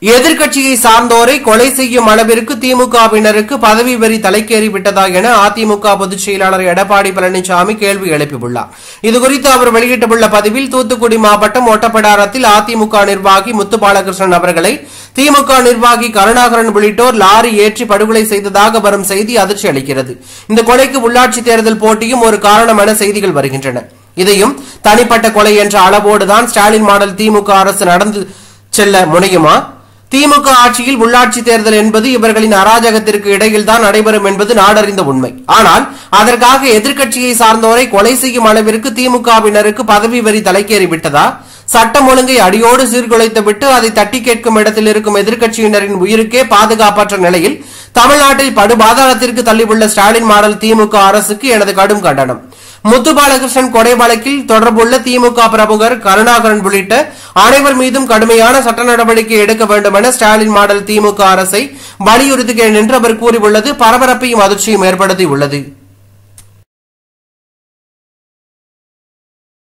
எதிர்க்கட்சியை சார்ந்தோரை கொலை செய்யும் அளவிற்கு திமுகவினருக்கு பதவி வெறி தலைக்கேறிவிட்டதா என அதிமுக பொதுச் செயலாளர் எடப்பாடி பழனிசாமி கேள்வி எழுப்பியுள்ளார். இதுகுறித்து அவர் வெளியிட்டுள்ள பதிவில், தூத்துக்குடி மாவட்டம் ஒட்டப்பிடாரத்தில் அதிமுக நிர்வாகி முத்துபாலகிருஷ்ணன் அவர்களை திமுக நிர்வாகி கருணாகரன் உள்ளிட்டோர் லாரி ஏற்றி படுகொலை செய்ததாக வரும் செய்தி அதிர்ச்சி அளிக்கிறது. இந்த கொலைக்கு உள்ளாட்சி தேர்தல் போட்டியும் ஒரு காரணம் என செய்திகள் வருகின்றன. இதையும் தனிப்பட்ட கொலை என்ற அளவோடுதான் ஸ்டாலின் மாடல் திமுக அரசு நடந்து செல்ல முனையுமா? திமுக ஆட்சியில் உள்ளாட்சி தேர்தல் என்பது இவர்களின் அராஜகத்திற்கு இடையில்தான் நடைபெறும் என்பது நாடறிந்த உண்மை. ஆனால் அதற்காக எதிர்க்கட்சியை சார்ந்தோரை கொலை செய்யும் அளவிற்கு திமுகவினருக்கு பதவி வெறி தலைக்கேறிவிட்டதா? சட்டம் ஒழுங்கை அடியோடு சீர்குலைத்துவிட்டு அதை தட்டி கேட்கும் இடத்தில் இருக்கும் எதிர்க்கட்சியினரின் உயிருக்கே பாதுகாப்பற்ற நிலையில் தமிழ்நாட்டில் படுபாதாளத்திற்கு தள்ளியுள்ள ஸ்டாலின் மாடல் திமுக அரசுக்கு எனது கடும் கண்டனம். முத்துபாலகிருஷ்ணன் கொலை வழக்கில் தொடர்புள்ள திமுக பிரமுகர் கருணாகரன் உள்ளிட்ட அனைவர் மீதும் கடுமையான சட்ட நடவடிக்கை எடுக்க வேண்டும் என ஸ்டாலின் மாடல் திமுக அரசை வலியுறுத்துகிறேன் என்று அவர் கூறியுள்ளது பரபரப்பையும் அதிர்ச்சியும் ஏற்படுத்தியுள்ளது.